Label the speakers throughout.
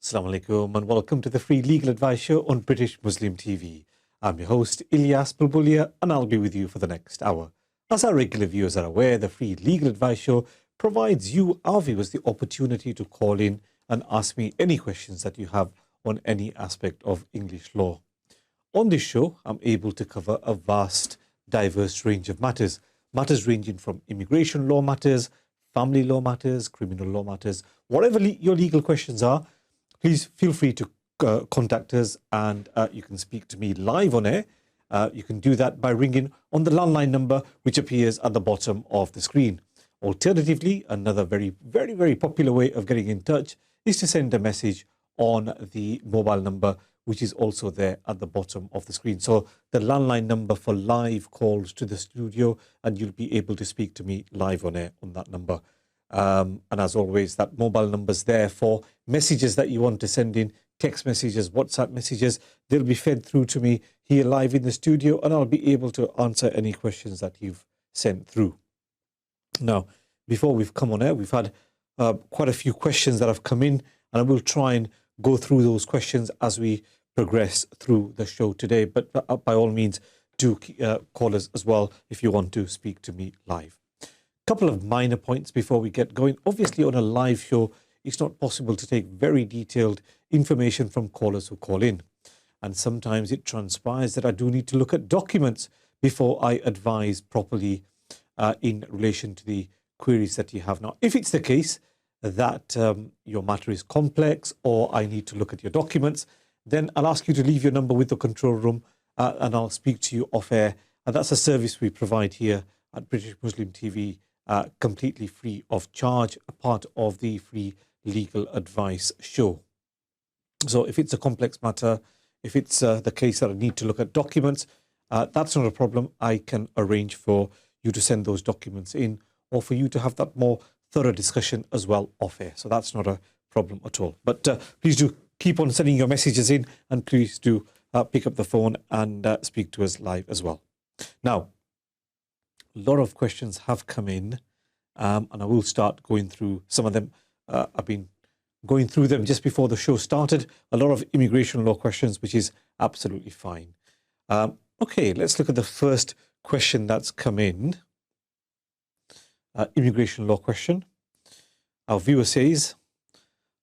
Speaker 1: Assalamu alaikum and welcome to the free legal advice show on British Muslim TV. I'm your host Ilyas Bulbulia and I'll be with you for the next hour. As our regular viewers are aware, the free legal advice show provides you, our viewers, the opportunity to call in and ask me any questions that you have on any aspect of English law. On this show, I'm able to cover a vast, diverse range of matters ranging from immigration law matters, family law matters, criminal law matters, whatever your legal questions are. Please feel free to contact us and you can speak to me live on air. You can do that by ringing on the landline number which appears at the bottom of the screen. Alternatively, another very popular way of getting in touch is to send a message on the mobile number which is also there at the bottom of the screen. So the landline number for live calls to the studio, and you'll be able to speak to me live on air on that number. And as always, that mobile number's there for messages that you want to send in, text messages, WhatsApp messages. They'll be fed through to me here live in the studio and I'll be able to answer any questions that you've sent through. Now, before we've come on air, we've had quite a few questions that have come in, and I will try and go through those questions as we progress through the show today. But by all means, do call us as well if you want to speak to me live. Couple of minor points before we get going. Obviously, on a live show, it's not possible to take very detailed information from callers who call in. And sometimes it transpires that I do need to look at documents before I advise properly in relation to the queries that you have. Now, if it's the case that your matter is complex or I need to look at your documents, then I'll ask you to leave your number with the control room and I'll speak to you off air. And that's a service we provide here at British Muslim TV. Completely free of charge, a part of the free legal advice show. So if it's a complex matter, if it's the case that I need to look at documents, that's not a problem. I can arrange for you to send those documents in or for you to have that more thorough discussion as well off air. So that's not a problem at all. But please do keep on sending your messages in, and please do pick up the phone and speak to us live as well. Now, a lot of questions have come in and I will start going through some of them. I've been going through them just before the show started. A lot of immigration law questions, which is absolutely fine. Okay, let's look at the first question that's come in. Immigration law question. Our viewer says,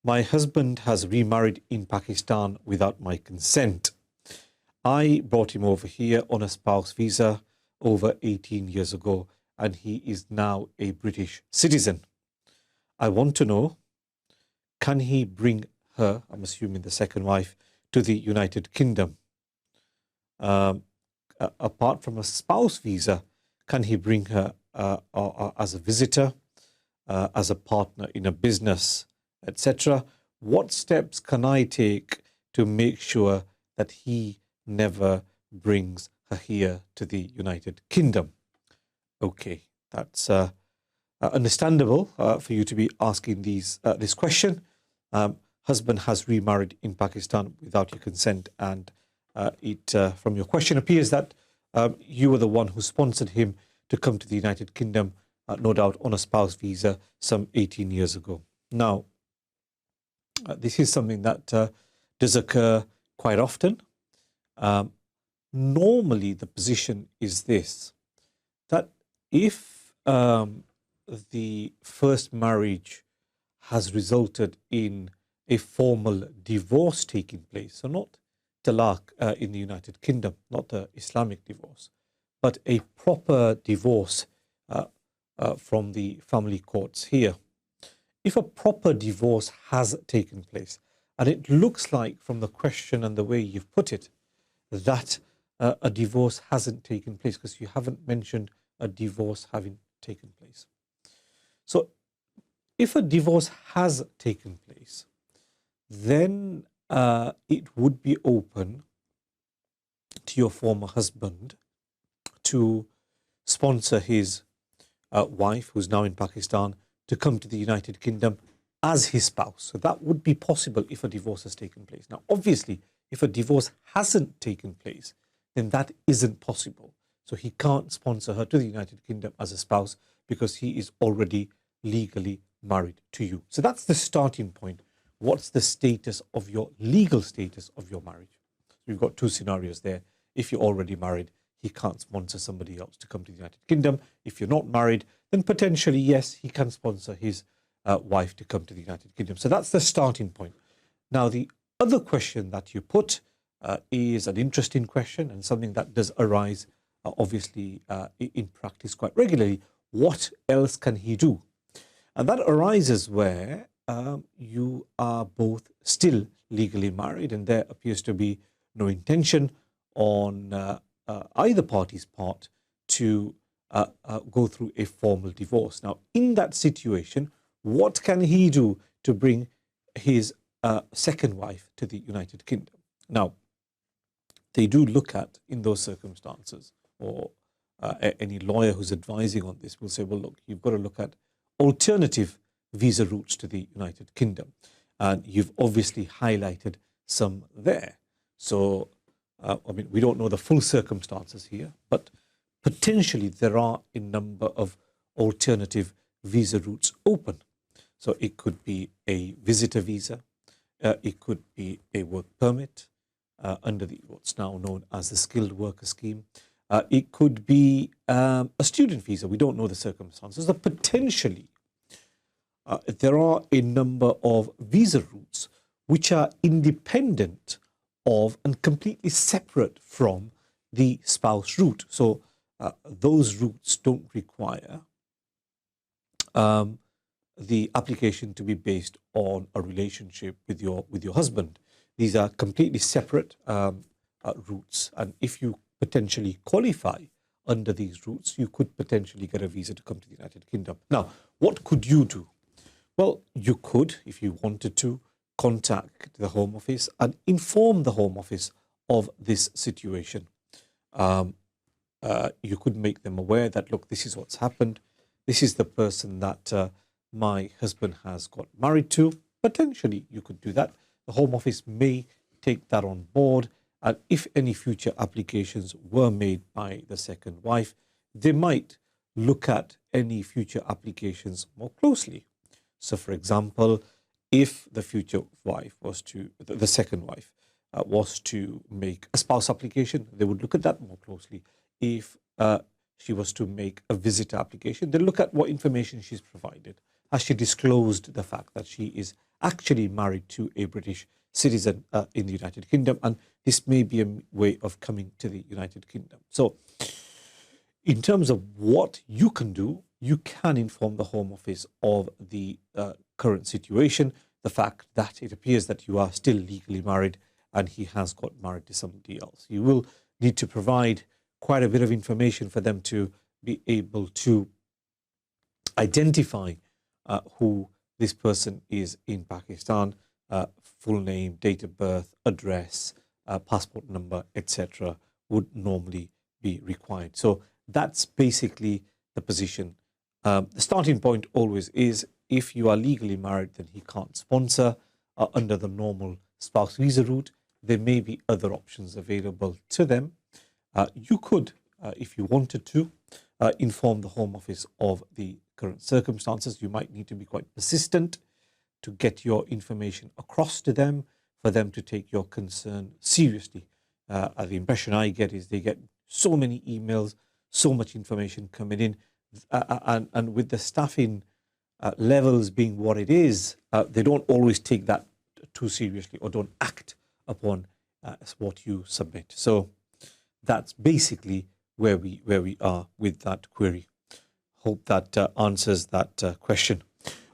Speaker 1: my husband has remarried in Pakistan without my consent. I brought him over here on a spouse visa over 18 years ago, and he is now a British citizen. I want to know, can he bring her, I'm assuming the second wife, to the United Kingdom? Apart from a spouse visa, can he bring her as a visitor, as a partner in a business, etc.? What steps can I take to make sure that he never brings her here to the United Kingdom? Okay, that's understandable for you to be asking this question. Husband has remarried in Pakistan without your consent, and it from your question appears that you were the one who sponsored him to come to the United Kingdom, no doubt on a spouse visa some 18 years ago. Now, this is something that does occur quite often. Normally, the position is this, that if the first marriage has resulted in a formal divorce taking place, so not talaq in the United Kingdom, not the Islamic divorce, but a proper divorce from the family courts here. If a proper divorce has taken place, and it looks like from the question and the way you've put it, that a divorce hasn't taken place, because you haven't mentioned a divorce having taken place. So if a divorce has taken place, then it would be open to your former husband to sponsor his wife, who's now in Pakistan, to come to the United Kingdom as his spouse. So that would be possible if a divorce has taken place. Now, obviously, if a divorce hasn't taken place, then that isn't possible. So he can't sponsor her to the United Kingdom as a spouse because he is already legally married to you. So that's the starting point what's the status of your legal status of your marriage. So you've got two scenarios there. If you're already married, he can't sponsor somebody else to come to the United Kingdom. If you're not married, then potentially, yes, he can sponsor his wife to come to the United Kingdom. So that's the starting point. Now, the other question that you put is an interesting question and something that does arise, obviously, in practice quite regularly. What else can he do? And that arises where you are both still legally married and there appears to be no intention on either party's part to go through a formal divorce. Now, in that situation, what can he do to bring his second wife to the United Kingdom? Now, they do look at, in those circumstances, or any lawyer who's advising on this will say, well, look, you've got to look at alternative visa routes to the United Kingdom. And you've obviously highlighted some there. So, I mean, we don't know the full circumstances here, but potentially there are a number of alternative visa routes open. So it could be a visitor visa, it could be a work permit under what's now known as the skilled worker scheme. It could be a student visa. We don't know the circumstances. But potentially, there are a number of visa routes which are independent of and completely separate from the spouse route. So those routes don't require the application to be based on a relationship with your husband. These are completely separate routes, and if you potentially qualify under these routes, you could potentially get a visa to come to the United Kingdom. Now, what could you do? Well, you could, if you wanted to, contact the Home Office and inform the Home Office of this situation. You could make them aware that, look, this is what's happened. This is the person that my husband has got married to. Potentially, you could do that. The Home Office may take that on board. And if any future applications were made by the second wife, they might look at any future applications more closely. So, for example, if the future wife was to, the second wife was to make a spouse application, they would look at that more closely. If she was to make a visitor application, they look at what information she's provided. Has she disclosed the fact that she is actually married to a British citizen in the United Kingdom? And this may be a way of coming to the United Kingdom. So in terms of what you can do, you can inform the Home Office of the current situation, the fact that it appears that you are still legally married and he has got married to somebody else. You will need to provide quite a bit of information for them to be able to identify who this person is in Pakistan, full name, date of birth, address, passport number, etc. would normally be required. So that's basically the position. The starting point always is, if you are legally married, then he can't sponsor under the normal spouse visa route. There may be other options available to them. You could, if you wanted to, inform the Home Office of the current circumstances. You might need to be quite persistent to get your information across to them, for them to take your concern seriously. The impression I get is they get so many emails, so much information coming in, and with the staffing levels being what it is, they don't always take that too seriously or don't act upon what you submit. So that's basically where we are with that query. Hope that answers that question.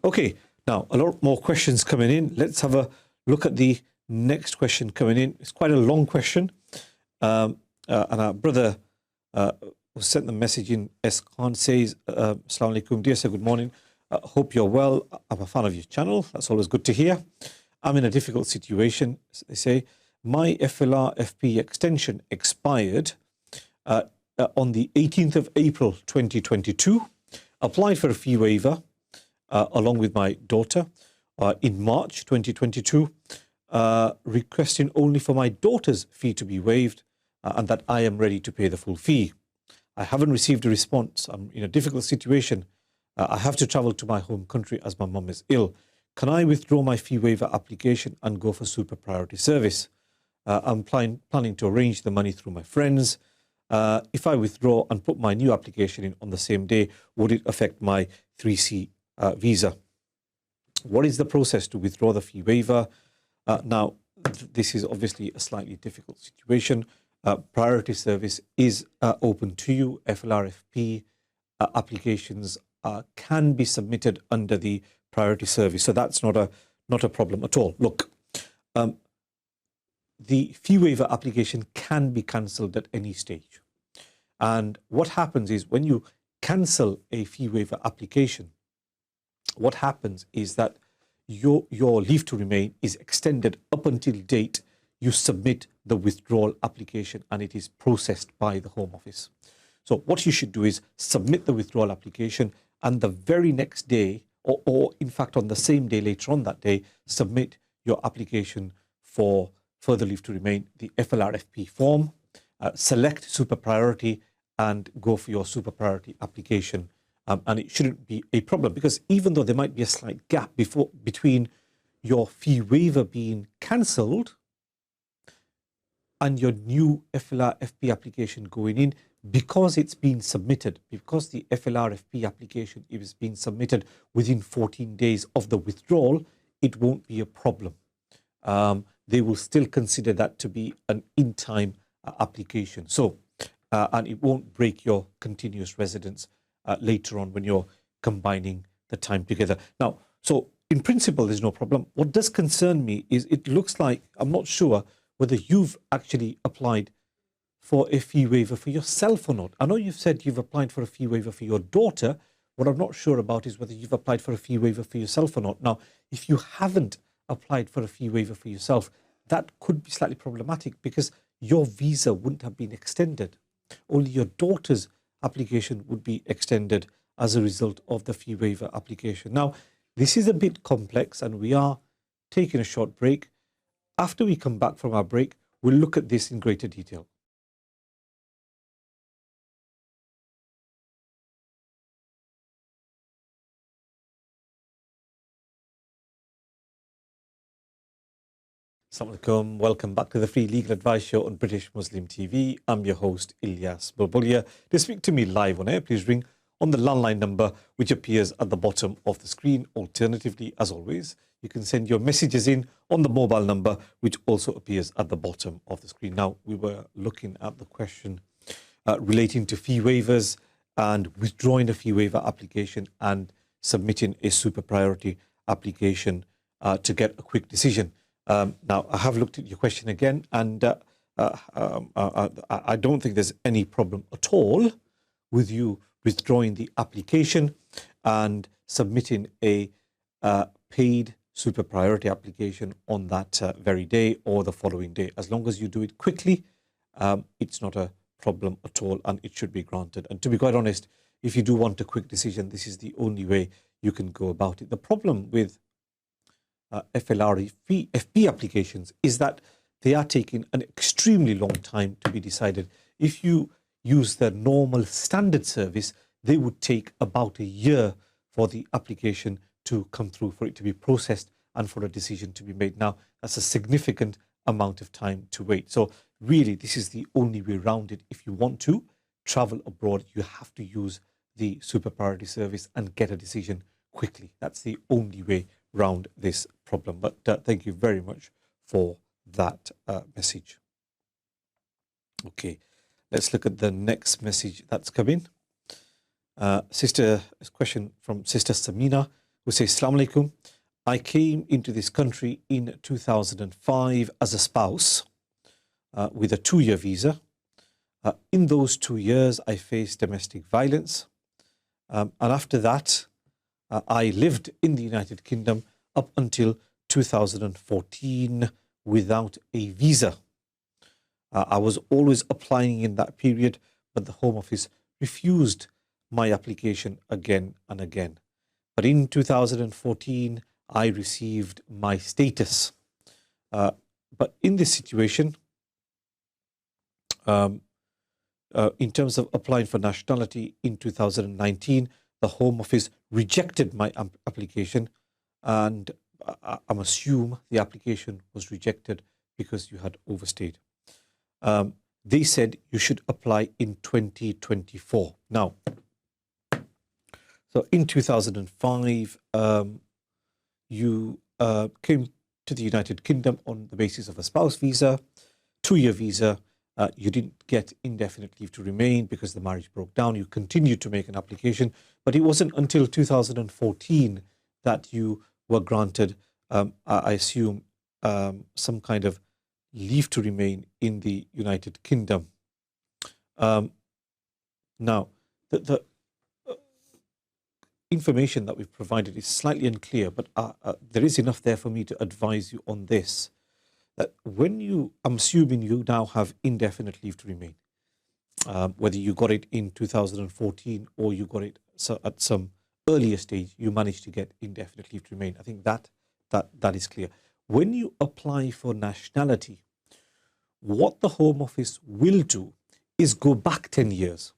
Speaker 1: Okay, now a lot more questions coming in. Let's have a look at the next question coming in. It's quite a long question, and our brother who sent the message in, S. Khan, says, Assalamu alaikum, dear sir, good morning. Hope you're well. I'm a fan of your channel. That's always good to hear. I'm in a difficult situation, they say. My FLR FP extension expired on the 18th of April 2022. Applied for a fee waiver along with my daughter in March 2022, requesting only for my daughter's fee to be waived and that I am ready to pay the full fee. I haven't received a response. I'm in a difficult situation. I have to travel to my home country as my mum is ill. can I withdraw my fee waiver application and go for super priority service? I'm planning to arrange the money through my friends. If I withdraw and put my new application in on the same day, would it affect my 3C visa? What is the process to withdraw the fee waiver? Now, this is obviously a slightly difficult situation. Priority service is open to you. FLRFP applications can be submitted under the priority service, so that's not a problem at all. Look, the fee waiver application can be cancelled at any stage, and what happens is when you cancel a fee waiver application, what happens is that your leave to remain is extended up until date you submit the withdrawal application and it is processed by the Home Office. So what you should do is submit the withdrawal application, and the very next day, or in fact on the same day later on that day, submit your application for further leave to remain, the FLRFP form, select super priority and go for your super priority application. And it shouldn't be a problem, because even though there might be a slight gap between your fee waiver being cancelled and your new FLRFP application going in, because it's been submitted, because the FLRFP application is being submitted within 14 days of the withdrawal, it won't be a problem. They will still consider that to be an in-time application. So, and it won't break your continuous residence later on when you're combining the time together. Now, so in principle, there's no problem. What does concern me is it looks like, I'm not sure whether you've actually applied for a fee waiver for yourself or not. I know you've said you've applied for a fee waiver for your daughter. What I'm not sure about is whether you've applied for a fee waiver for yourself or not. Now, if you haven't applied for a fee waiver for yourself, that could be slightly problematic because your visa wouldn't have been extended. Only your daughter's application would be extended as a result of the fee waiver application. Now, this is a bit complex and we are taking a short break. After we come back from our break, we'll look at this in greater detail. Assalamu alaikum. Welcome back to the Free Legal Advice Show on British Muslim TV. I'm your host, Ilyas Bulbulia. To speak to me live on air, please ring on the landline number which appears at the bottom of the screen. Alternatively, as always, you can send your messages in on the mobile number which also appears at the bottom of the screen. Now, we were looking at the question relating to fee waivers and withdrawing a fee waiver application and submitting a super priority application to get a quick decision. Now, I have looked at your question again, and I don't think there's any problem at all with you withdrawing the application and submitting a paid super priority application on that very day or the following day. As long as you do it quickly, it's not a problem at all, and it should be granted. And to be quite honest, if you do want a quick decision, this is the only way you can go about it. The problem with FLRFP applications is that they are taking an extremely long time to be decided. If you use the normal standard service, they would take about a year for the application to come through, for it to be processed and for a decision to be made. Now, that's a significant amount of time to wait. So really, this is the only way around it. If you want to travel abroad, you have to use the super priority service and get a decision quickly. That's the only way around this problem. But thank you very much for that message. Okay, let's look at the next message that's come in. A question from Sister Samina, who says, Assalamu alaikum. I came into this country in 2005 as a spouse with a 2-year visa. In those 2 years, I faced domestic violence. And after that, I lived in the United Kingdom up until 2014 without a visa. I was always applying in that period, but the Home Office refused my application again and again. But in 2014, I received my status. But in this situation, in terms of applying for nationality in 2019, the Home Office rejected my application, and I'm assume the application was rejected because you had overstayed. They said you should apply in 2024. Now, so in 2005, you came to the United Kingdom on the basis of a spouse visa, 2-year visa. You didn't get indefinite leave to remain because the marriage broke down. You continued to make an application, but it wasn't until 2014 that you were granted, I assume, some kind of leave to remain in the United Kingdom. Now, the information that we've provided is slightly unclear, but there is enough there for me to advise you on this. That when I'm assuming you now have indefinite leave to remain, whether you got it in 2014 or you got it at some earlier stage, you managed to get indefinite leave to remain. I think that is clear. When you apply for nationality, what the Home Office will do is go back 10 years.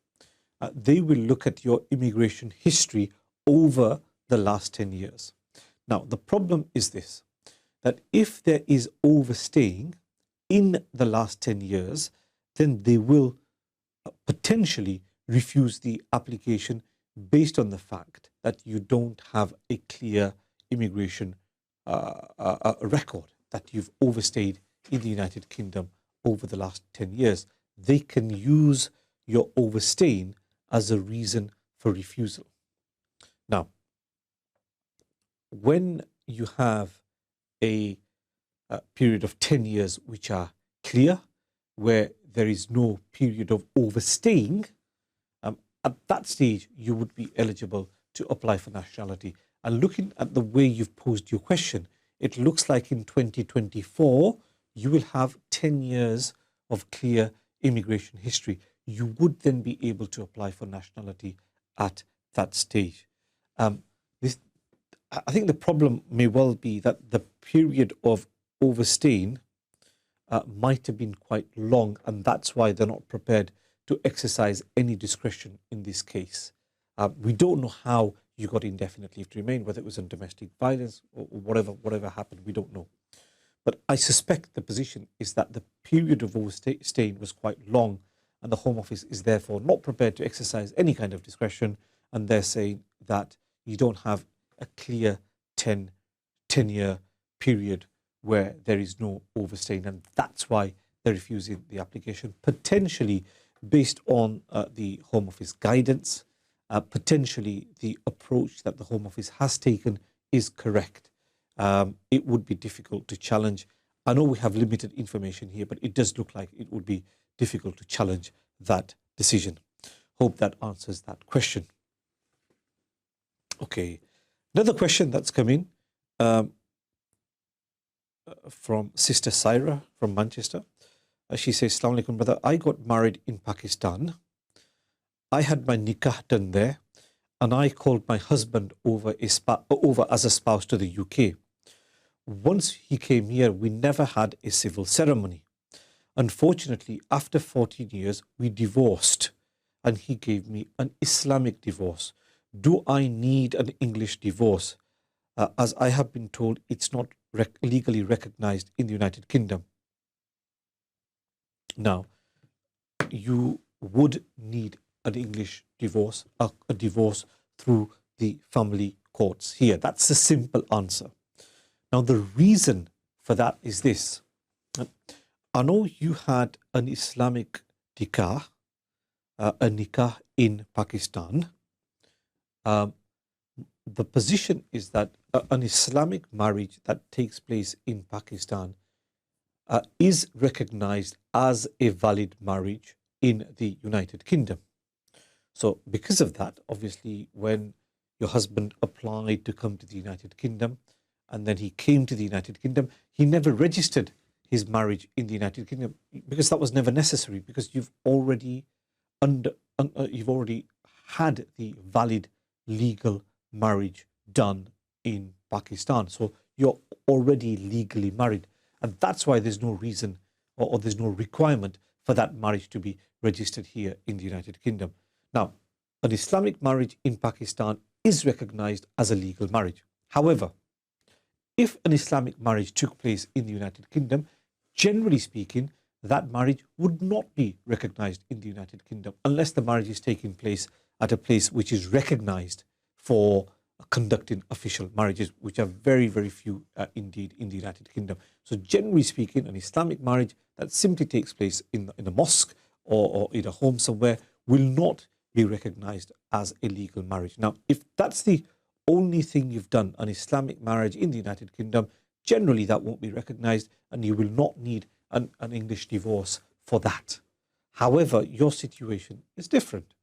Speaker 1: They will look at your immigration history over the last 10 years. Now, the problem is this, that if there is overstaying in the last 10 years, then they will potentially refuse the application based on the fact that you don't have a clear immigration record, that you've overstayed in the United Kingdom over the last 10 years. They can use your overstaying as a reason for refusal. Now, when you have a period of 10 years which are clear, where there is no period of overstaying, at that stage you would be eligible to apply for nationality. And looking at the way you've posed your question, it looks like in 2024 you will have 10 years of clear immigration history. You would then be able to apply for nationality at that stage. I think the problem may well be that the period of overstaying might have been quite long, and that's why they're not prepared to exercise any discretion in this case. We don't know how you got indefinite leave to remain, whether it was on domestic violence or whatever happened, we don't know. But I suspect the position is that the period of overstaying was quite long, and the Home Office is therefore not prepared to exercise any kind of discretion, and they're saying that you don't have a clear 10-year period where there is no overstaying, and that's why they're refusing the application, potentially based on the Home Office guidance. Potentially the approach that the Home Office has taken is correct. It would be difficult to challenge. I know we have limited information here, but it does look like it would be difficult to challenge that decision. Hope that answers that question. Okay, another question that's come in from Sister Syra from Manchester. She says, Assalamu alaikum, brother. I got married in Pakistan. I had my nikah done there, and I called my husband over as a spouse to the UK. Once he came here, we never had a civil ceremony. Unfortunately, after 14 years, we divorced, and he gave me an Islamic divorce. Do I need an English divorce? As I have been told, it's not legally recognized in the United Kingdom. Now, you would need an English divorce, a divorce through the family courts here. That's a simple answer. Now, the reason for that is this. I know you had an Islamic nikah, a nikah in Pakistan. The position is that an Islamic marriage that takes place in Pakistan is recognized as a valid marriage in the United Kingdom. So because of that, obviously, when your husband applied to come to the United Kingdom, and then he came to the United Kingdom, he never registered his marriage in the United Kingdom because that was never necessary, because you've already had the valid legal marriage done in Pakistan. So you're already legally married. And that's why there's no reason or there's no requirement for that marriage to be registered here in the United Kingdom. Now, an Islamic marriage in Pakistan is recognized as a legal marriage. However, if an Islamic marriage took place in the United Kingdom, generally speaking, that marriage would not be recognized in the United Kingdom unless the marriage is taking place at a place which is recognized for conducting official marriages, which are very, very few indeed in the United Kingdom. So generally speaking, an Islamic marriage that simply takes place in a mosque or in a home somewhere will not be recognized as a legal marriage. Now, if that's the only thing you've done, an Islamic marriage in the United Kingdom, generally that won't be recognized and you will not need an English divorce for that. However, your situation is different.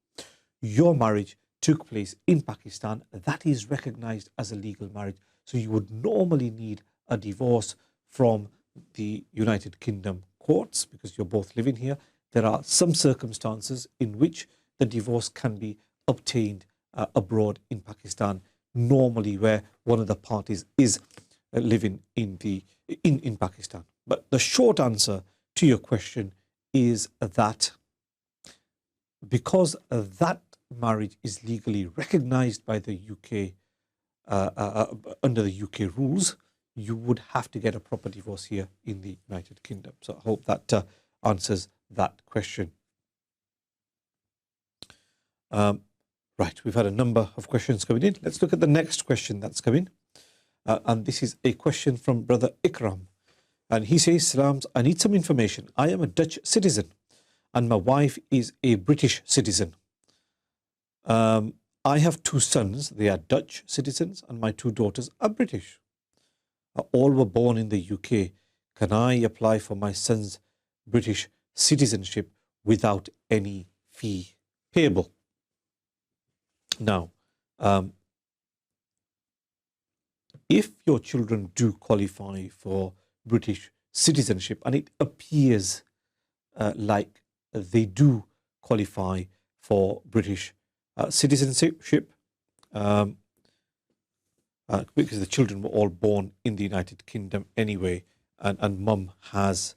Speaker 1: Your marriage took place in Pakistan. That is recognized as a legal marriage. So you would normally need a divorce from the United Kingdom courts because you're both living here. There are some circumstances in which the divorce can be obtained abroad in Pakistan, normally where one of the parties is living in Pakistan. But the short answer to your question is that because that marriage is legally recognized by the UK under the UK rules, you would have to get a proper divorce here in the United Kingdom. So I hope that answers that question. Right, we've had a number of questions coming in. Let's look at the next question that's coming. And this is a question from Brother Ikram. And he says, Salams, I need some information. I am a Dutch citizen and my wife is a British citizen. I have two sons. They are Dutch citizens and my two daughters are British. All were born in the UK. Can I apply for my son's British citizenship without any fee payable? Now, if your children do qualify for British citizenship, and it appears like they do qualify for British citizenship, because the children were all born in the United Kingdom anyway, and mum has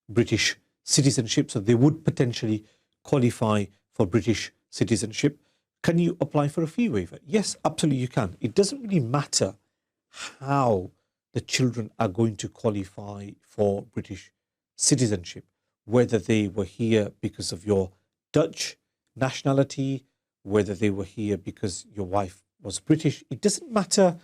Speaker 1: British citizenship, so they would potentially qualify for British citizenship. Can you apply for a fee waiver? Yes, absolutely you can. It doesn't really matter how the children are going to qualify for British citizenship, whether they were here because of your Dutch nationality, whether they were here because your wife was British. It doesn't matter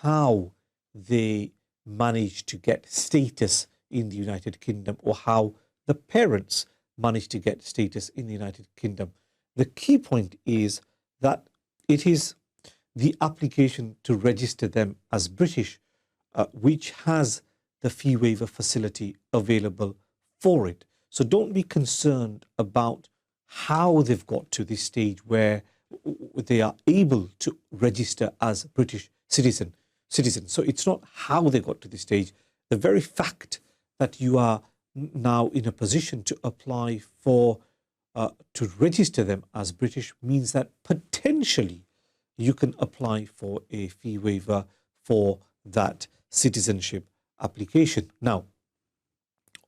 Speaker 1: how they managed to get status in the United Kingdom or how the parents managed to get status in the United Kingdom. The key point is that it is the application to register them as British which has the fee waiver facility available for it. So don't be concerned about how they've got to this stage where they are able to register as British citizens. So it's not how they got to this stage. The very fact that you are now in a position to apply for to register them as British means that potentially you can apply for a fee waiver for that citizenship application. Now,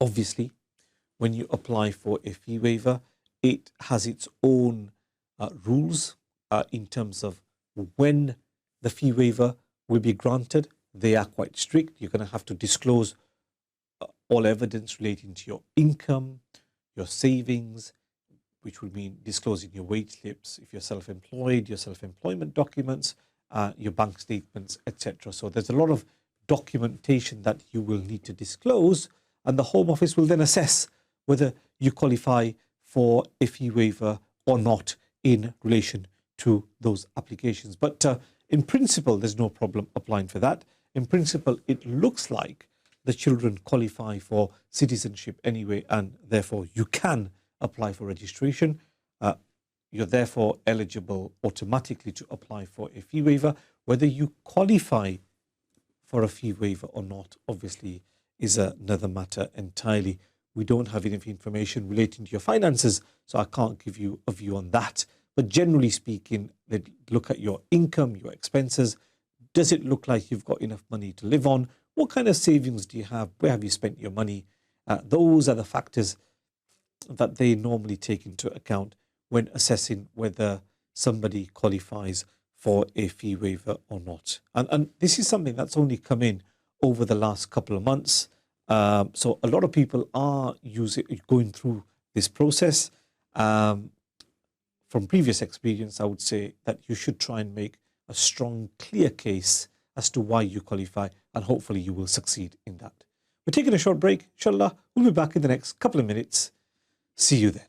Speaker 1: obviously, when you apply for a fee waiver, it has its own rules in terms of when the fee waiver will be granted. They are quite strict. You're going to have to disclose all evidence relating to your income, your savings, which would mean disclosing your wage slips, if you're self-employed, your self-employment documents, your bank statements, etc. So there's a lot of documentation that you will need to disclose, and the Home Office will then assess whether you qualify for a fee waiver or not in relation to those applications. But in principle, there's no problem applying for that. In principle, it looks like the children qualify for citizenship anyway, and therefore you can apply for registration. You're therefore eligible automatically to apply for a fee waiver. Whether you qualify for a fee waiver or not, obviously, is another matter entirely. We don't have enough information relating to your finances, so I can't give you a view on that. But generally speaking, they look at your income, your expenses. Does it look like you've got enough money to live on? What kind of savings do you have? Where have you spent your money? Those are the factors that they normally take into account when assessing whether somebody qualifies for a fee waiver or not. And this is something that's only come in over the last couple of months. So a lot of people are going through this process. From previous experience, I would say that you should try and make a strong, clear case as to why you qualify, and hopefully you will succeed in that. We're taking a short break. Inshallah, we'll be back in the next couple of minutes. See you then.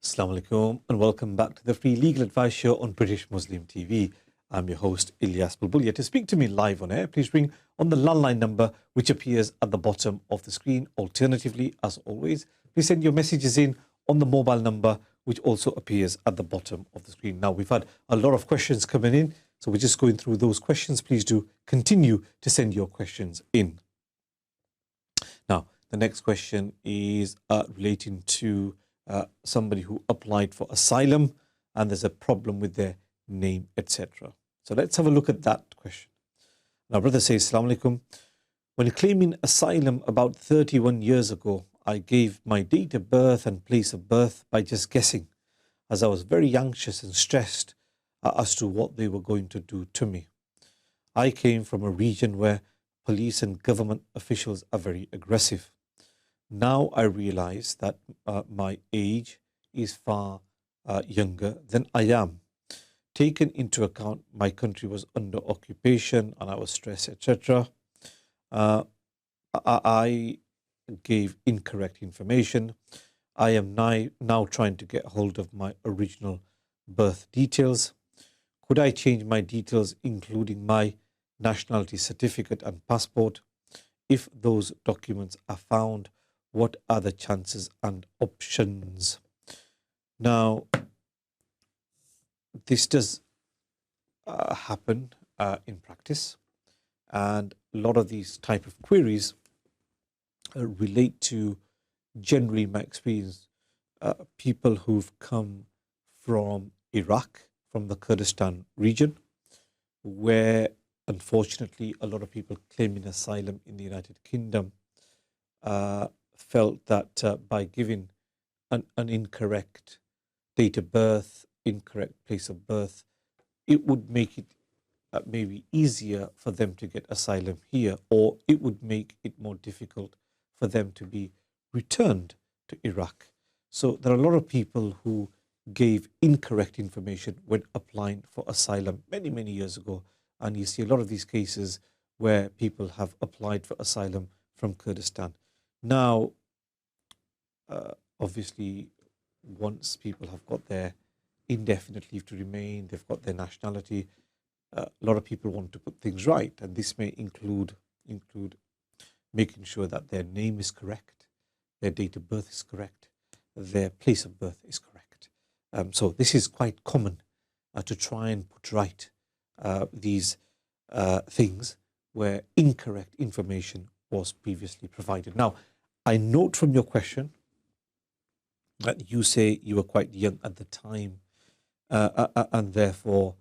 Speaker 1: Assalamu alaikum and welcome back to the free legal advice show on British Muslim TV. I'm your host Ilyas Bulbulia. To speak to me live on air, please ring on the landline number which appears at the bottom of the screen. Alternatively, as always, please send your messages in on the mobile number which also appears at the bottom of the screen. Now, we've had a lot of questions coming in, so we're just going through those questions. Please do continue to send your questions in. Now, the next question is relating to somebody who applied for asylum and there's a problem with their name, etc. So let's have a look at that question. Now, brother says, Assalamu alaikum. When claiming asylum about 31 years ago, I gave my date of birth and place of birth by just guessing, as I was very anxious and stressed as to what they were going to do to me. I came from a region where police and government officials are very aggressive. Now I realize that my age is far younger than I am. Taken into account, my country was under occupation and I was stressed, etc. I gave incorrect information. I am now trying to get hold of my original birth details. Could I change my details, including my nationality certificate and passport? If those documents are found, what are the chances and options? Now, this does happen in practice, and a lot of these type of queries relate to, generally in my experience, people who've come from Iraq, from the Kurdistan region, where unfortunately a lot of people claiming asylum in the United Kingdom felt that by giving an incorrect date of birth, incorrect place of birth, it would make it maybe easier for them to get asylum here, or it would make it more difficult for them to be returned to Iraq. So there are a lot of people who gave incorrect information when applying for asylum many, many years ago. And you see a lot of these cases where people have applied for asylum from Kurdistan. Now, obviously, once people have got their indefinite leave to remain, they've got their nationality, a lot of people want to put things right. And this may include making sure that their name is correct, their date of birth is correct, their place of birth is correct. So this is quite common to try and put right these things where incorrect information was previously provided. Now, I note from your question that you say you were quite young at the time and therefore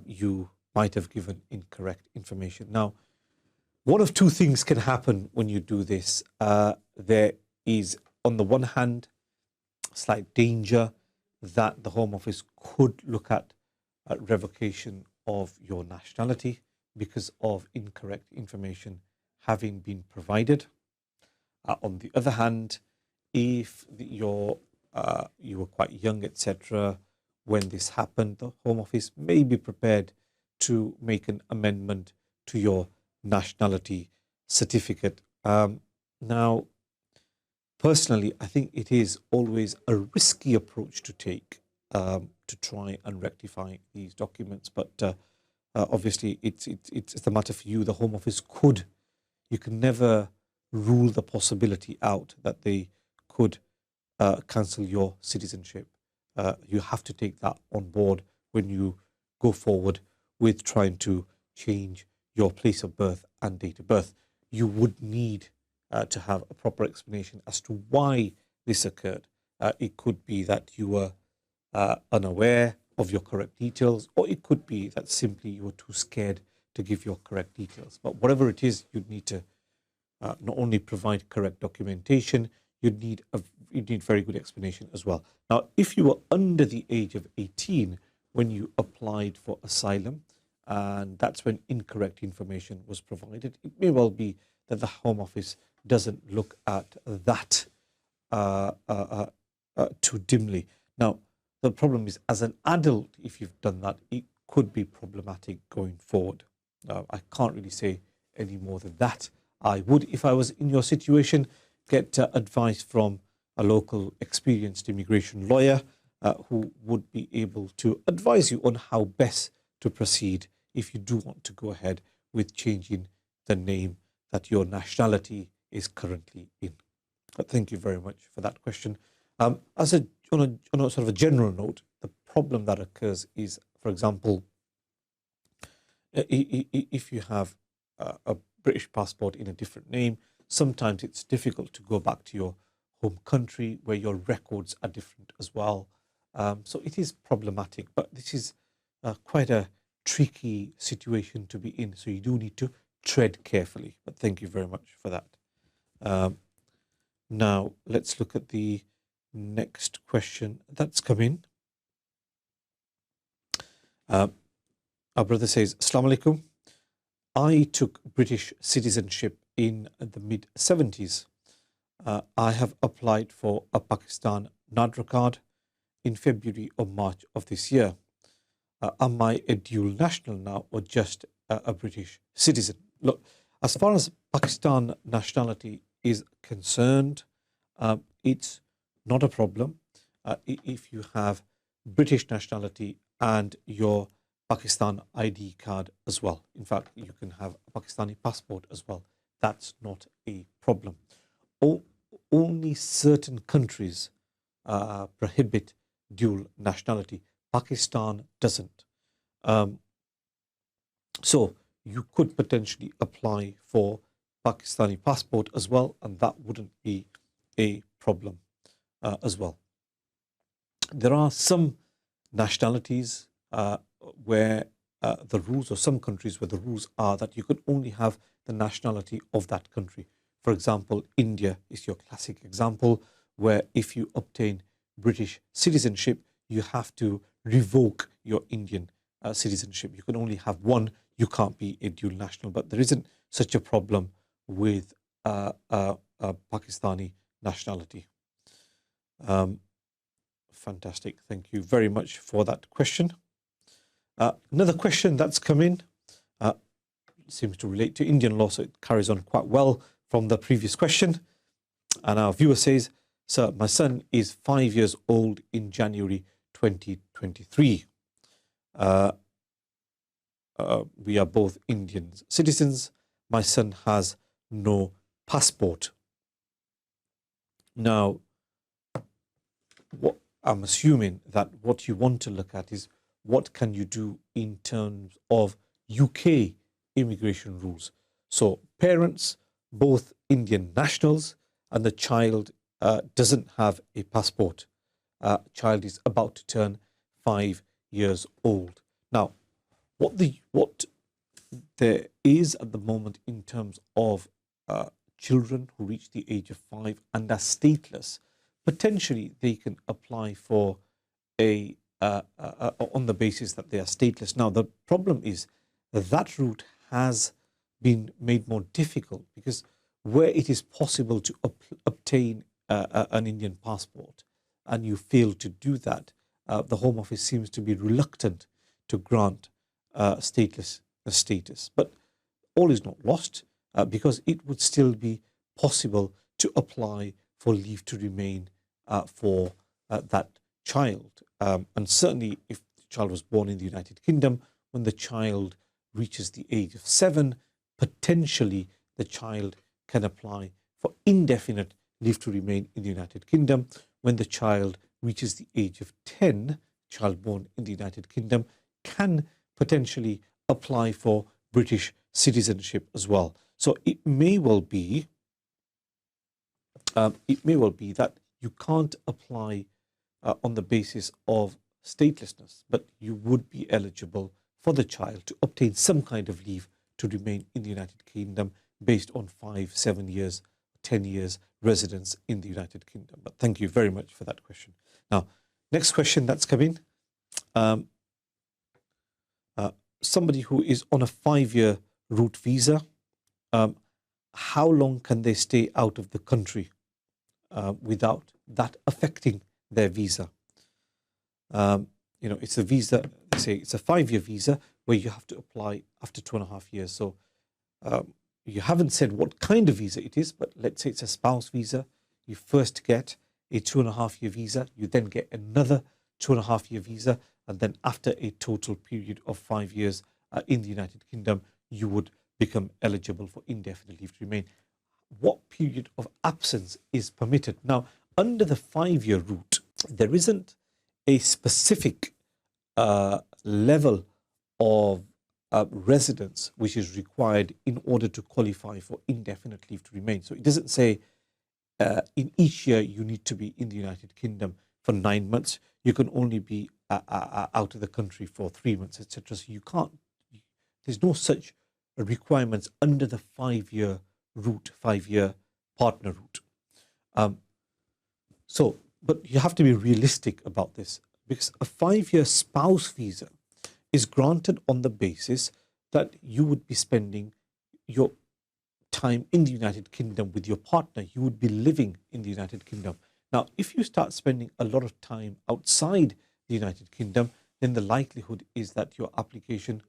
Speaker 1: you might have given incorrect information. Now, one of two things can happen when you do this. There is, on the one hand, slight danger that the Home Office could look at revocation of your nationality because of incorrect information having been provided. On the other hand, if you were quite young, etc., when this happened, the Home Office may be prepared to make an amendment to your nationality certificate. Now, personally, I think it is always a risky approach to take to try and rectify these documents. But obviously, it's the matter for you. The Home Office you can never rule the possibility out that they could cancel your citizenship. You have to take that on board when you go forward with trying to change your place of birth and date of birth. You would need to have a proper explanation as to why this occurred. It could be that you were unaware of your correct details, or it could be that simply you were too scared to give your correct details. But whatever it is, you'd need to not only provide correct documentation, you'd need very good explanation as well. Now, if you were under the age of 18 when you applied for asylum, and that's when incorrect information was provided, it may well be that the Home Office doesn't look at that too dimly. Now, the problem is, as an adult, if you've done that, it could be problematic going forward. I can't really say any more than that. I would, if I was in your situation, get advice from a local experienced immigration lawyer who would be able to advise you on how best to proceed if you do want to go ahead with changing the name that your nationality is currently in. But thank you very much for that question. On a sort of a general note, the problem that occurs is, for example, if you have a British passport in a different name, sometimes it's difficult to go back to your home country where your records are different as well. So it is problematic, but this is quite a tricky situation to be in. So you do need to tread carefully. But thank you very much for that. Now, let's look at the next question that's come in. Our brother says, Assalamu alaikum. I took British citizenship in the mid-70s. I have applied for a Pakistan Nadra card in February or March of this year. Am I a dual national now or just a British citizen? Look, as far as Pakistan nationality is concerned, it's not a problem if you have British nationality and your Pakistan ID card as well. In fact, you can have a Pakistani passport as well. That's not a problem. Only certain countries prohibit dual nationality. Pakistan doesn't. So you could potentially apply for Pakistani passport as well, and that wouldn't be a problem as well. There are some nationalities where the rules, or some countries where the rules are that you could only have the nationality of that country. For example, India is your classic example, where if you obtain British citizenship, you have to revoke your Indian citizenship. You can only have one. You can't be a dual national. But there isn't such a problem with Pakistani nationality. Fantastic. Thank you very much for that question. Another question that's come in seems to relate to Indian law, so it carries on quite well from the previous question. And our viewer says, Sir, my son is 5 years old in January 2023. We are both Indian citizens. My son has no passport. Now, what I'm assuming that what you want to look at is what can you do in terms of UK immigration rules. So parents, both Indian nationals, and the child doesn't have a passport. Child is about to turn 5 years old. Now, what there is at the moment in terms of children who reach the age of 5 and are stateless, potentially they can apply for on the basis that they are stateless. Now, the problem is that route has been made more difficult because where it is possible to obtain an Indian passport and you fail to do that, the Home Office seems to be reluctant to grant stateless status. But all is not lost because it would still be possible to apply for leave to remain for that child. And certainly if the child was born in the United Kingdom, when the child reaches the age of 7, potentially the child can apply for indefinite leave to remain in the United Kingdom. When the child reaches the age of 10, child born in the United Kingdom can potentially apply for British citizenship as well. So it may well be that you can't apply on the basis of statelessness, but you would be eligible for the child to obtain some kind of leave to remain in the United Kingdom based on 5, 7 years, 10 years residence in the United Kingdom. But thank you very much for that question. Now, next question that's come in. Somebody who is on a 5-year route visa, how long can they stay out of the country without that affecting their visa? It's a visa, they say it's a 5-year visa where you have to apply after 2.5 years. So you haven't said what kind of visa it is, but let's say it's a spouse visa. You first get a 2.5-year visa, you then get another 2.5-year visa, and then after a total period of 5 years in the United Kingdom, you would become eligible for indefinite leave to remain. What period of absence is permitted? Now, under the 5-year route, there isn't a specific level of residence which is required in order to qualify for indefinite leave to remain. So it doesn't say in each year you need to be in the United Kingdom for 9 months. You can only be out of the country for 3 months, etc. So you can't, there's no such requirements under the 5-year route, 5-year partner route. But you have to be realistic about this, because a 5-year spouse visa is granted on the basis that you would be spending your time in the United Kingdom with your partner. You would be living in the United Kingdom. Now, if you start spending a lot of time outside the United Kingdom, then the likelihood is that your application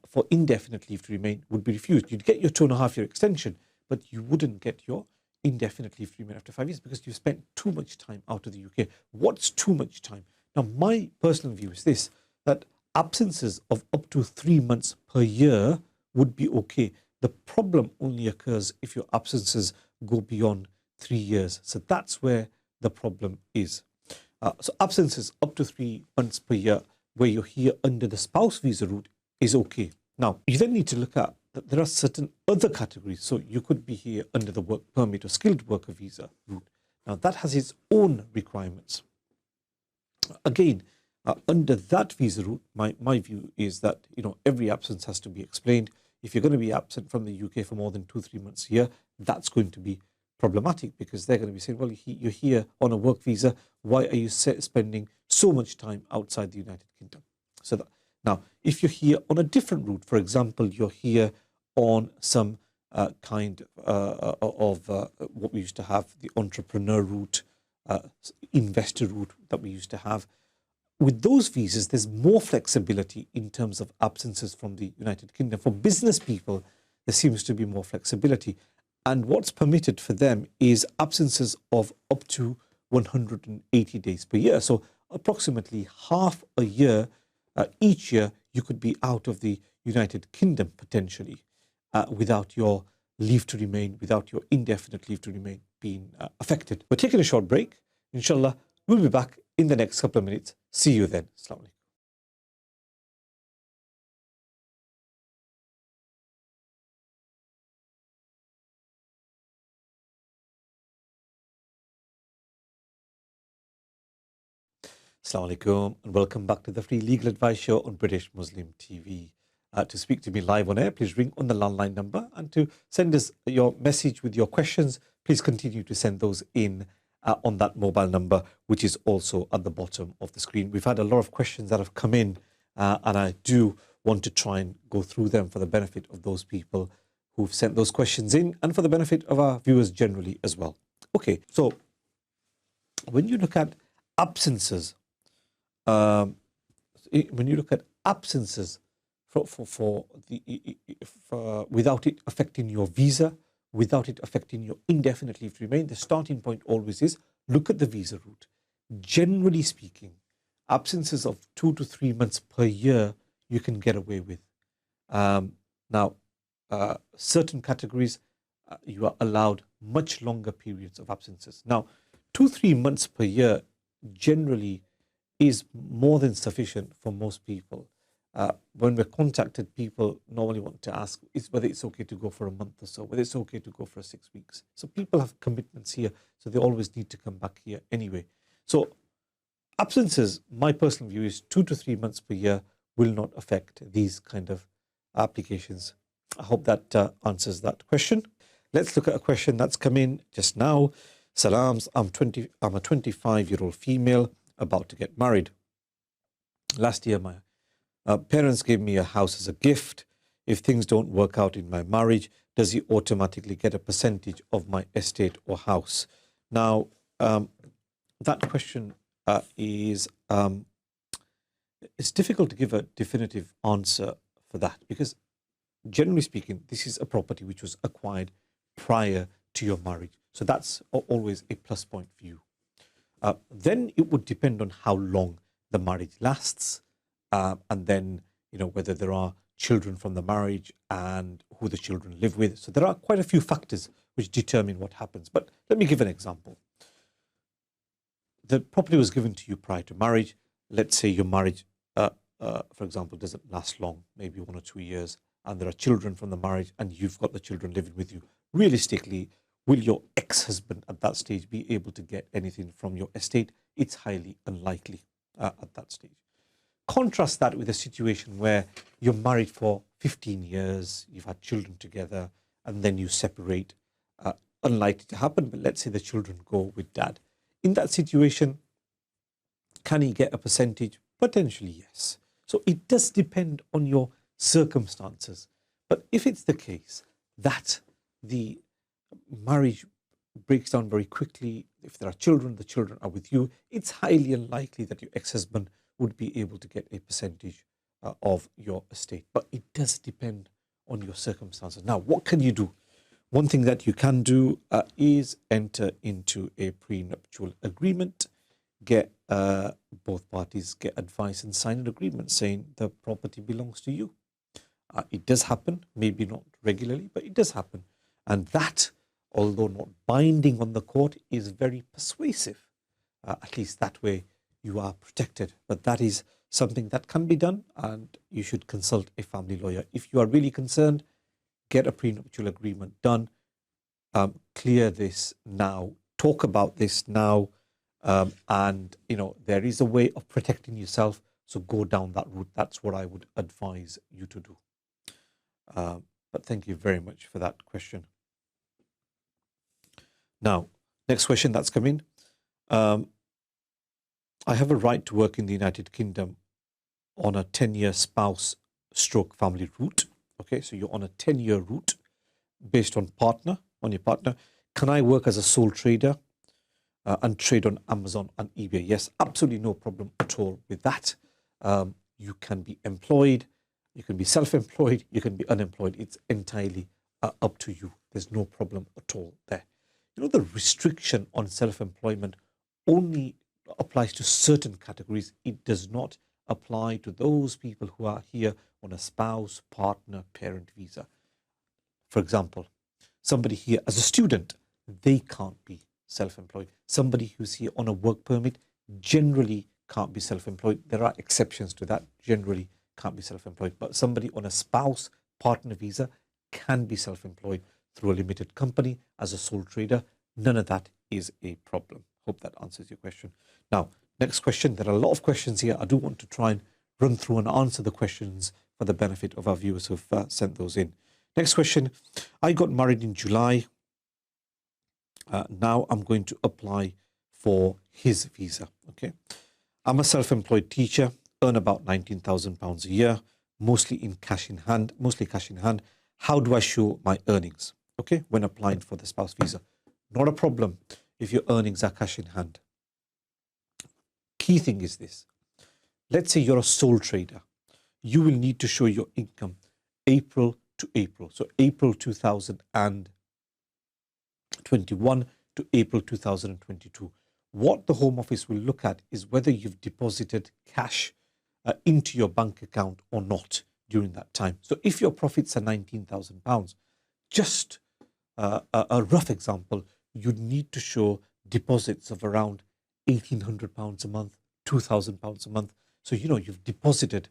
Speaker 1: for indefinite leave to remain would be refused. You'd get your 2.5-year extension, but you wouldn't get your indefinite leave to remain after 5 years because you spent too much time out of the UK. What's too much time? Now, my personal view is this, that absences of up to 3 months per year would be okay. The problem only occurs if your absences go beyond 3 years. So that's where the problem is. So absences up to 3 months per year where you're here under the spouse visa route is okay. Now, you then need to look at that there are certain other categories. So you could be here under the work permit or skilled worker visa route. Now, that has its own requirements. Again, under that visa route, my view is that every absence has to be explained. If you're going to be absent from the UK for more than 2-3 months a year, that's going to be problematic, because they're going to be saying, well, you're here on a work visa. Why are you spending so much time outside the United Kingdom? So that, now, if you're here on a different route, for example, you're here on some kind of what we used to have, the entrepreneur route, investor route that we used to have. With those visas, there's more flexibility in terms of absences from the United Kingdom. For business people, there seems to be more flexibility. And what's permitted for them is absences of up to 180 days per year. So approximately half a year, each year, you could be out of the United Kingdom potentially without your leave to remain, without your indefinite leave to remain being affected. We're taking a short break. Inshallah, we'll be back in the next couple of minutes. See you then. Assalamu alaikum. Assalamu alaikum and welcome back to the Free Legal Advice Show on British Muslim TV. To speak to me live on air, please ring on the landline number, and to send us your message with your questions, please continue to send those in on that mobile number, which is also at the bottom of the screen. We've had a lot of questions that have come in, and I do want to try and go through them for the benefit of those people who've sent those questions in, and for the benefit of our viewers generally as well. Okay, so when you look at absences, for without it affecting your visa, without it affecting your indefinite leave to remain, the starting point always is look at the visa route. Generally speaking, absences of 2 to 3 months per year you can get away with. Now, certain categories you are allowed much longer periods of absences. Now, 2-3 months per year generally is more than sufficient for most people. When we're contacted, people normally want to ask whether it's okay to go for a month or so, whether it's okay to go for 6 weeks. So people have commitments here, so they always need to come back here anyway. So absences, my personal view is 2 to 3 months per year will not affect these kind of applications. I hope that answers that question. let's look at a question that's come in just now. Salams, I'm a 25-year-old female about to get married. Last year, my parents gave me a house as a gift. If things don't work out in my marriage, does he automatically get a percentage of my estate or house? Now, that question is it's difficult to give a definitive answer for that, because generally speaking, this is a property which was acquired prior to your marriage. So that's always a plus point for you. Then it would depend on how long the marriage lasts, and then, whether there are children from the marriage and who the children live with. So there are quite a few factors which determine what happens. But let me give an example. The property was given to you prior to marriage. Let's say your marriage, for example, doesn't last long, maybe 1 or 2 years, and there are children from the marriage and you've got the children living with you. Realistically, will your ex-husband at that stage be able to get anything from your estate? It's highly unlikely at that stage. Contrast that with a situation where you're married for 15 years, you've had children together, and then you separate. Unlikely to happen, but let's say the children go with dad. In that situation, can he get a percentage? Potentially, yes. So it does depend on your circumstances. But if it's the case that the marriage breaks down very quickly, if there are children, the children are with you, it's highly unlikely that your ex-husband would be able to get a percentage of your estate. But it does depend on your circumstances. Now, what can you do? One thing that you can do is enter into a prenuptial agreement, get both parties get advice and sign an agreement saying the property belongs to you. It does happen, maybe not regularly, but it does happen. And that, although not binding on the court, is very persuasive. At least that way you are protected. But that is something that can be done, and you should consult a family lawyer. If you are really concerned, get a prenuptial agreement done. Clear this now. Talk about this now. And, there is a way of protecting yourself. So go down that route. That's what I would advise you to do. But thank you very much for that question. Now, next question that's come in. I have a right to work in the United Kingdom on a 10-year spouse stroke family route. Okay, so you're on a 10-year route based on your partner. Can I work as a sole trader and trade on Amazon and eBay? Yes, absolutely no problem at all with that. You can be employed, you can be self-employed, you can be unemployed. It's entirely up to you. There's no problem at all there. The restriction on self-employment only applies to certain categories. It does not apply to those people who are here on a spouse, partner, parent visa. For example, somebody here as a student, they can't be self-employed. Somebody who's here on a work permit generally can't be self-employed. There are exceptions to that, generally can't be self-employed. But somebody on a spouse, partner visa can be self-employed through a limited company as a sole trader. None of that is a problem. Hope that answers your question. Now, next question. There are a lot of questions here. I do want to try and run through and answer the questions for the benefit of our viewers who've sent those in. Next question. I got married in July. Now I'm going to apply for his visa. Okay. I'm a self-employed teacher, earn about £19,000 a year, mostly cash in hand. How do I show my earnings? Okay, when applying for the spouse visa. Not a problem if your earnings are cash in hand. Key thing is this. Let's say you're a sole trader. You will need to show your income April to April. So April 2021 to April 2022. What the Home Office will look at is whether you've deposited cash into your bank account or not during that time. So if your profits are £19,000, just a rough example, you'd need to show deposits of around £1,800 a month, £2,000 a month. So, you've deposited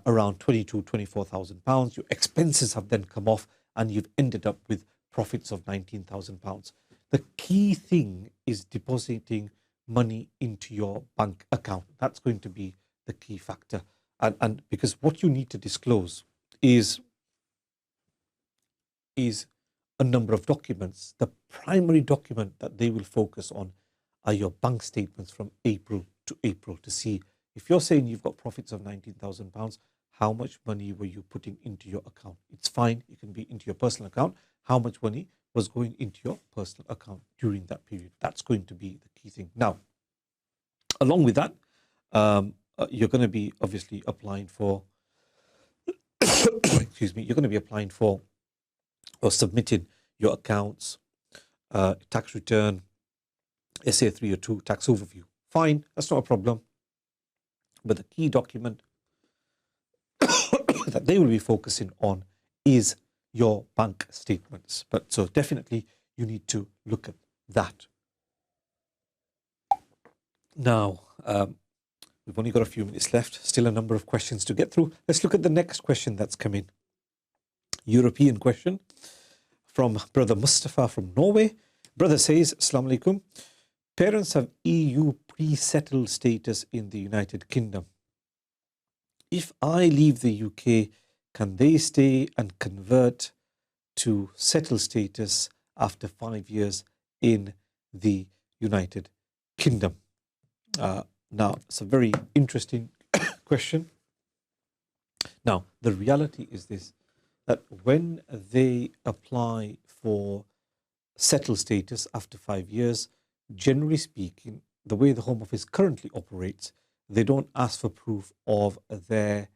Speaker 1: around £24,000. Your expenses have then come off and you've ended up with profits of £19,000. The key thing is depositing money into your bank account. That's going to be the key factor. And because what you need to disclose is a number of documents. The primary document that they will focus on are your bank statements from April to April to see if you're saying you've got profits of £19,000, how much money were you putting into your account? It's fine, it can be into your personal account. How much money was going into your personal account during that period? That's going to be the key thing. Now, along with that, you're going to be obviously applying for, excuse me, you're going to be applying for or submitting your accounts, tax return, SA 302, tax overview. Fine, that's not a problem. But the key document that they will be focusing on is your bank statements. But so definitely you need to look at that. Now, we've only got a few minutes left, still a number of questions to get through. Let's look at the next question that's come in. European question from Brother Mustafa from Norway. Brother says, Assalamu alaikum. Parents have EU pre-settled status in the United Kingdom. If I leave the UK, can they stay and convert to settled status after 5 years in the United Kingdom? Now, it's a very interesting question. Now, the reality is this, that when they apply for settled status after 5 years, generally speaking, the way the Home Office currently operates, they don't ask for proof of their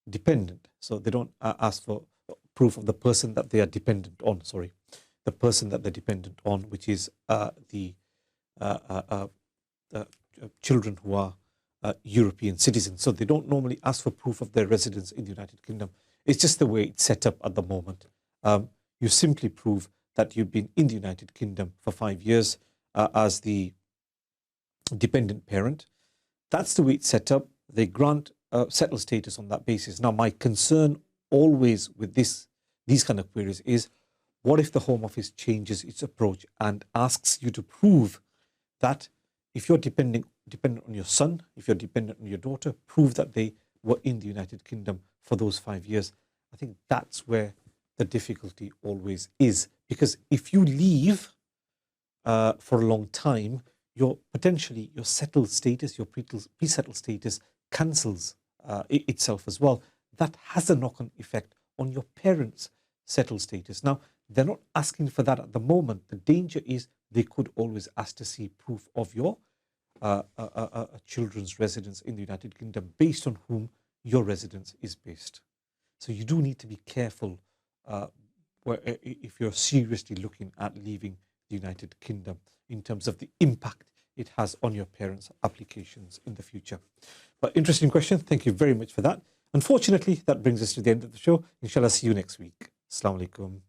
Speaker 1: dependent. So they don't ask for proof of the person that they are dependent on, the person that they're dependent on, which is the children who are European citizens. So they don't normally ask for proof of their residence in the United Kingdom. It's just the way it's set up at the moment. You simply prove that you've been in the United Kingdom for 5 years as the dependent parent. That's the way it's set up. They grant settled status on that basis. Now, my concern always with these kind of queries is, what if the Home Office changes its approach and asks you to prove that if you're dependent on your son, if you're dependent on your daughter, prove that they were in the United Kingdom for those 5 years? I think that's where the difficulty always is. Because if you leave for a long time, potentially your settled status, your pre-settled status cancels itself as well. That has a knock-on effect on your parents' settled status. Now, they're not asking for that at the moment. The danger is they could always ask to see proof of your children's residence in the United Kingdom based on whom your residence is based. So you do need to be careful if you're seriously looking at leaving the United Kingdom in terms of the impact it has on your parents' applications in the future. But interesting question. Thank you very much for that. Unfortunately, that brings us to the end of the show. Inshallah, see you next week. Assalamu alaikum.